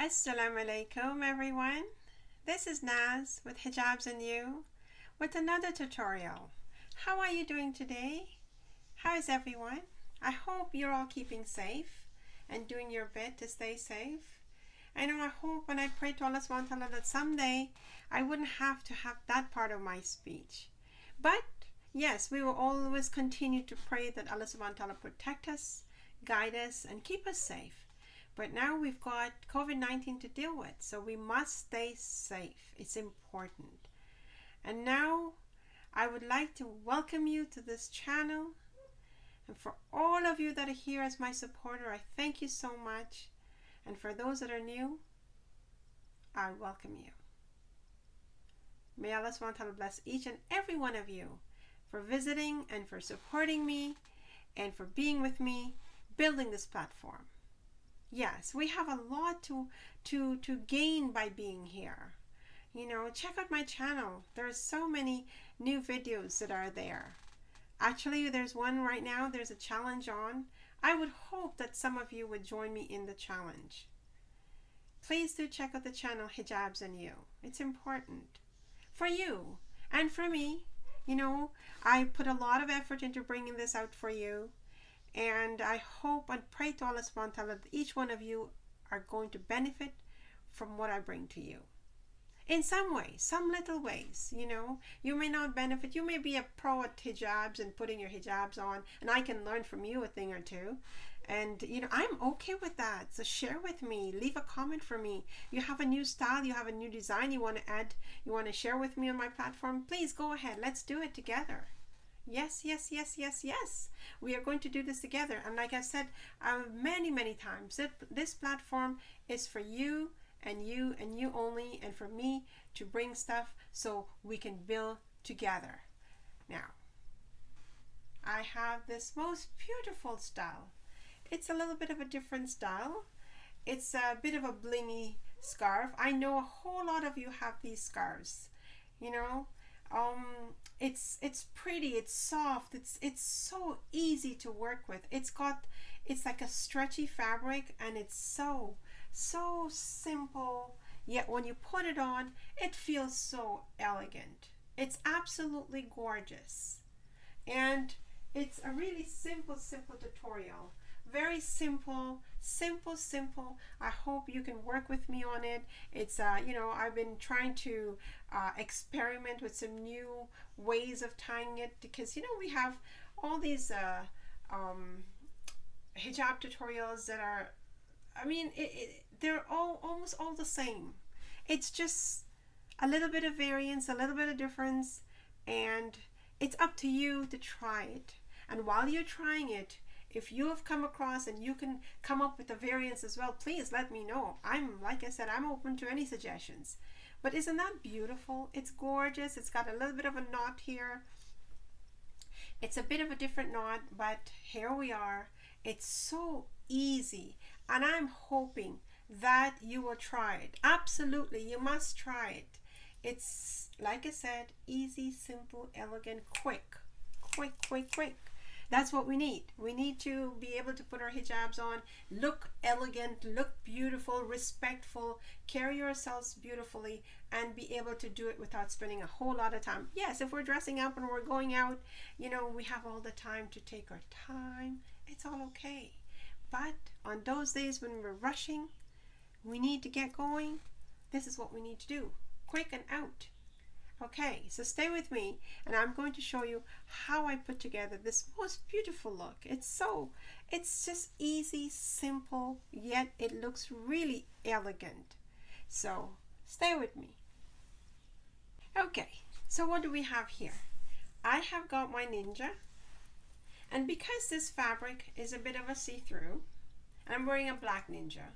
Assalamu-Alaikum everyone. This is Naz with Hijabz&You with another tutorial. How are you doing today? How is everyone? I hope you're all keeping safe and doing your bit to stay safe. I hope and I pray to Allah SWT that someday I wouldn't have to have that part of my speech. But yes, we will always continue to pray that Allah SWT protect us, guide us, and keep us safe. But now we've got COVID-19 to deal with, so we must stay safe. It's important. And now I would like to welcome you to this channel. And for all of you that are here as my supporter, I thank you so much. And for those that are new, I welcome you. May Allah SWT bless each and every one of you for visiting and for supporting me and for being with me, building this platform. Yes, we have a lot to gain by being here. Check out my channel. There's so many new videos that are there. Actually, there's one right now. There's a challenge on. I would hope that some of you would join me in the challenge. Please do check out the channel Hijabz&You. It's important for you and for me. I put a lot of effort into bringing this out for you. And I hope and pray to Allah SWT that each one of you are going to benefit from what I bring to you. In some way, some little ways, You may not benefit. You may be a pro at hijabs and putting your hijabs on, and I can learn from you a thing or two. And, I'm okay with that. So share with me. Leave a comment for me. You have a new style. You have a new design you want to add. You want to share with me on my platform. Please go ahead. Let's do it together. Yes, yes, yes, yes, yes. We are going to do this together. And like I said many times, this platform is for you and you only, and for me to bring stuff so we can build together. Now, I have this most beautiful style. It's a little bit of a different style. It's a bit of a blingy scarf. I know a whole lot of you have these scarves, It's pretty, it's soft, it's so easy to work with. It's like a stretchy fabric, and it's so simple, yet when you put it on, it feels so elegant. It's absolutely gorgeous. And it's a really simple tutorial. Very simple. I hope you can work with me on it. It's I've been trying to experiment with some new ways of tying it, because we have all these hijab tutorials that are, they're almost all the same. It's just a little bit of variance, a little bit of difference, and it's up to you to try it. And while you're trying it, if you have come across and you can come up with a variance as well, please let me know. Like I said, I'm open to any suggestions. But isn't that beautiful? It's gorgeous. It's got a little bit of a knot here. It's a bit of a different knot, but here we are. It's so easy, and I'm hoping that you will try it. Absolutely, you must try it. It's, like I said, easy, simple, elegant, quick. That's what we need. We need to be able to put our hijabs on, look elegant, look beautiful, respectful, carry ourselves beautifully, and be able to do it without spending a whole lot of time. Yes, if we're dressing up and we're going out, we have all the time to take our time. It's all okay. But on those days when we're rushing, we need to get going. This is what we need to do. Quick and out. Okay, so stay with me, and I'm going to show you how I put together this most beautiful look. It's just easy, simple, yet it looks really elegant. So stay with me. Okay, so what do we have here? I have got my ninja, and because this fabric is a bit of a see-through, I'm wearing a black ninja,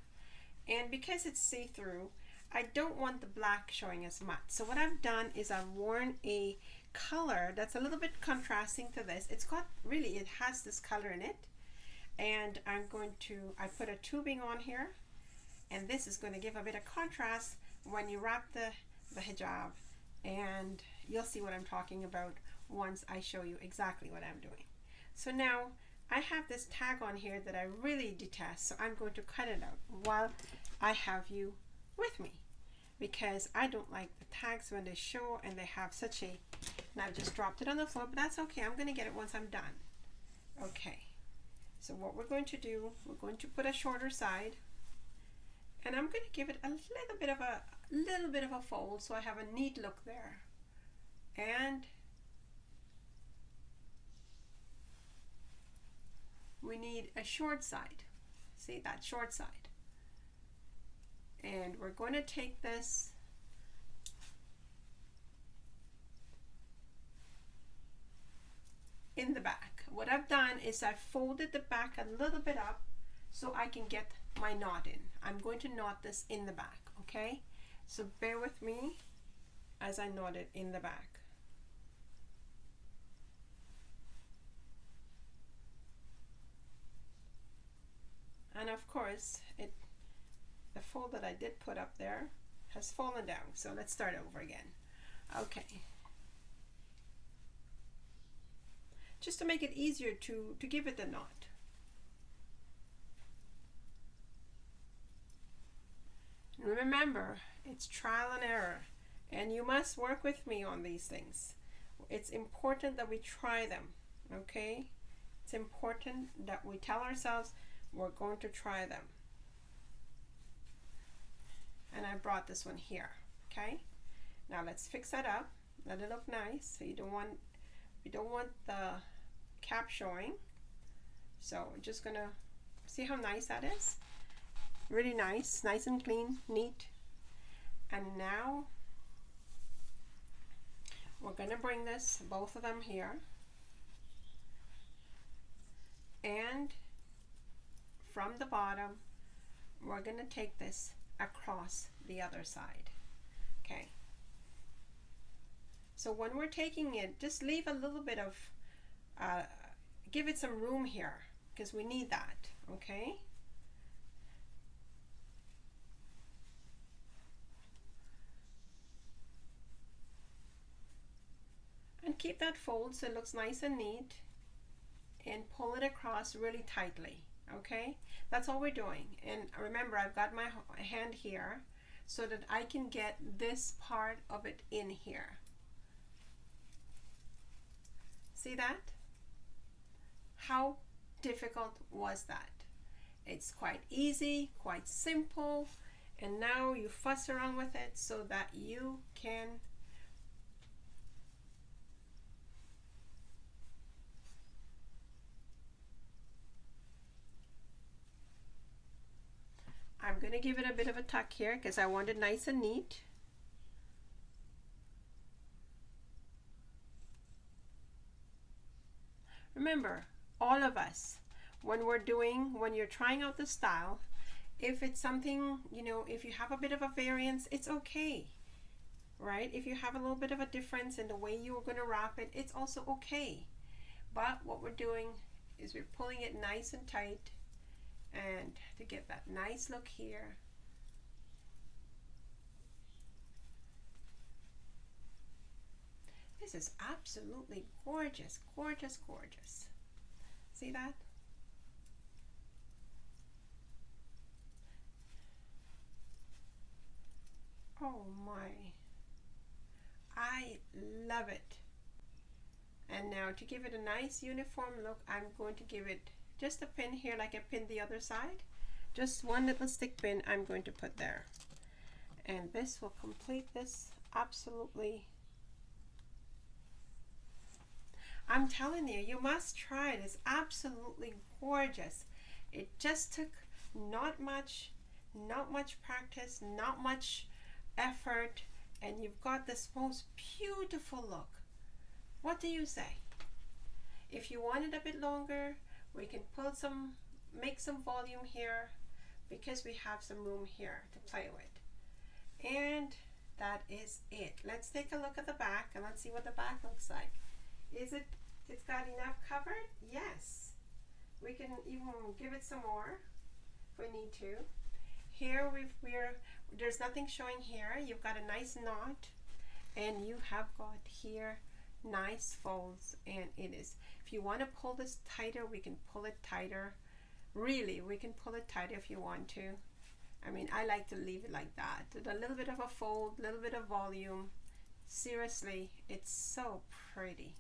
and because it's see-through, I don't want the black showing as much. So what I've done is I've worn a color that's a little bit contrasting to this. It has this color in it. And I put a tubing on here. And this is going to give a bit of contrast when you wrap the hijab. And you'll see what I'm talking about once I show you exactly what I'm doing. So now I have this tag on here that I really detest, so I'm going to cut it out while I have you with me, because I don't like the tags when they show and they have such a, and I've just dropped it on the floor, but that's okay. I'm going to get it once I'm done. Okay, so what we're going to do, we're going to put a shorter side, and I'm going to give it a little bit of a fold so I have a neat look there. And we need a short side. See that short side? And we're going to take this in the back. What I've done is I've folded the back a little bit up so I can get my knot in. I'm going to knot this in the back, okay? So bear with me as I knot it in the back. And of course, the fold that I did put up there has fallen down. So let's start over again. Okay. Just to make it easier to give it the knot. And remember, it's trial and error, and you must work with me on these things. It's important that we try them, okay? It's important that we tell ourselves we're going to try them. And I brought this one here, okay? Now let's fix that up, let it look nice. So you don't want the cap showing. So we're just gonna see how nice that is. Really nice, nice and clean, neat. And now we're gonna bring this, both of them here, and from the bottom we're gonna take this across the other side. Okay, so when we're taking it, just leave a little bit of give it some room here, because we need that. Okay, and keep that fold so it looks nice and neat, and pull it across really tightly. Okay, that's all we're doing. And remember, I've got my hand here so that I can get this part of it in here. See that? How difficult was that? It's quite easy, quite simple, and now you fuss around with it so that you can I'm going to give it a bit of a tuck here because I want it nice and neat. Remember, all of us, when you're trying out the style, if it's something, if you have a bit of a variance, it's okay, right? If you have a little bit of a difference in the way you're going to wrap it, it's also okay. But what we're doing is we're pulling it nice and tight, and to get that nice look here. This is absolutely gorgeous, gorgeous, gorgeous. See that? Oh my, I love it. And now to give it a nice uniform look, I'm going to give it just a pin here like I pinned the other side. Just one little stick pin I'm going to put there. And this will complete this absolutely. I'm telling you, you must try it. It's absolutely gorgeous. It just took not much practice, not much effort, and you've got this most beautiful look. What do you say? If you want it a bit longer, we can make some volume here because we have some room here to play with. And that is it. Let's take a look at the back and let's see what the back looks like. It's got enough covered? Yes. We can even give it some more if we need to. Here there's nothing showing here. You've got a nice knot, and you have got here nice folds, and it is. If you want to pull this tighter, we can pull it tighter. Really, we can pull it tighter if you want to. I mean, I like to leave it like that, with a little bit of a fold, a little bit of volume. Seriously, it's so pretty.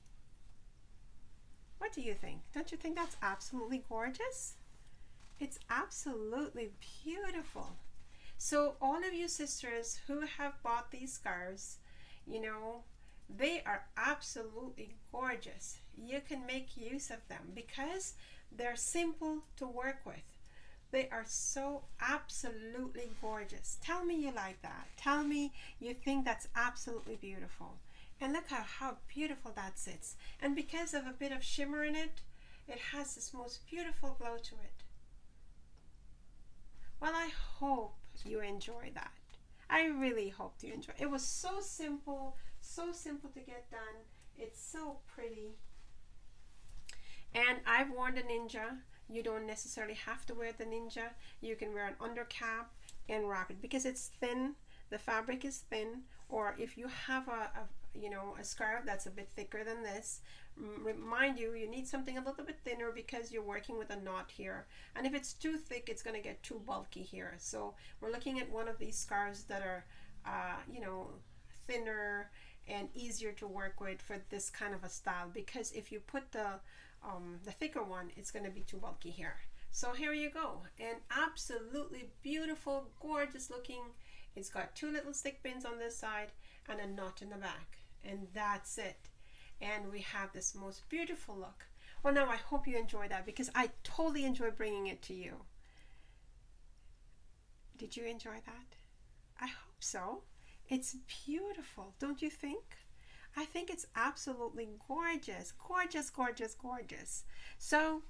What do you think? Don't you think that's absolutely gorgeous? It's absolutely beautiful. So all of you sisters who have bought these scarves, you know, they are absolutely gorgeous. You can make use of them because they're simple to work with. They are so absolutely gorgeous. Tell me you like that. Tell me you think that's absolutely beautiful. And look how beautiful that sits. And because of a bit of shimmer in it, it has this most beautiful glow to it. Well, I hope you enjoy that. I really hope you enjoy. It was so simple to get done. It's so pretty. And I've worn the ninja. You don't necessarily have to wear the ninja. You can wear an undercap and wrap it because it's thin. The fabric is thin. Or if you have a scarf that's a bit thicker than this, remind you, you need something a little bit thinner because you're working with a knot here. And if it's too thick, it's going to get too bulky here. So we're looking at one of these scarves that are, thinner and easier to work with for this kind of a style, because if you put the thicker one, it's going to be too bulky here. So here you go, an absolutely beautiful, gorgeous looking. It's got two little stick pins on this side and a knot in the back, and that's it. And we have this most beautiful look. Well, now I hope you enjoy that because I totally enjoy bringing it to you. Did you enjoy that? I hope so. It's beautiful, don't you think? I think it's absolutely gorgeous, gorgeous, gorgeous, gorgeous. So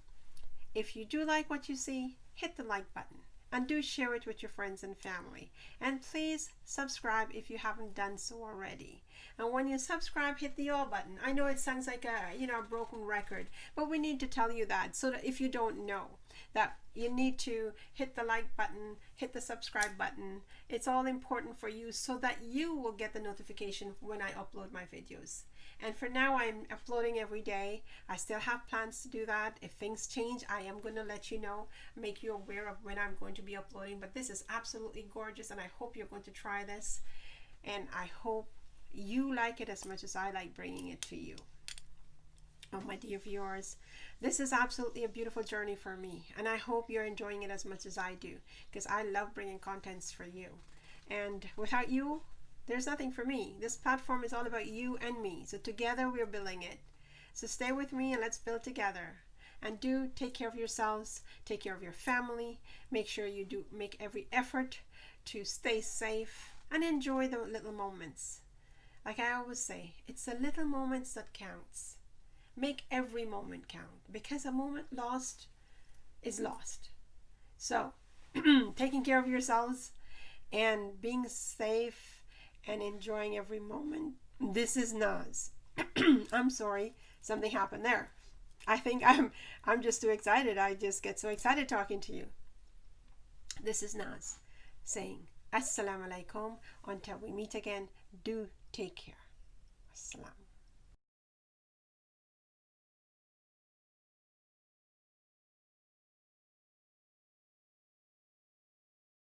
if you do like what you see, hit the like button and do share it with your friends and family. And please subscribe if you haven't done so already. And when you subscribe, hit the all button. I know it sounds like a broken record, but we need to tell you that so that if you don't know, that you need to hit the like button, hit the subscribe button. It's all important for you so that you will get the notification when I upload my videos. And for now, I'm uploading every day. I still have plans to do that. If things change, I am going to let you know, make you aware of when I'm going to be uploading. But this is absolutely gorgeous, and I hope you're going to try this. And I hope you like it as much as I like bringing it to you. Oh, my dear viewers, this is absolutely a beautiful journey for me, and I hope you're enjoying it as much as I do, because I love bringing contents for you. And without you, there's nothing for me. This platform is all about you and me, so together we're building it. So stay with me and let's build together. And do take care of yourselves, take care of your family, make sure you do make every effort to stay safe and enjoy the little moments. Like I always say, it's the little moments that counts. Make every moment count, because a moment lost is lost. So taking care of yourselves and being safe and enjoying every moment. This is Naz. I'm sorry, something happened there. I think I'm just too excited. I just get so excited talking to you. This is Naz saying Assalamu alaikum. Until we meet again, do take care. Assalam.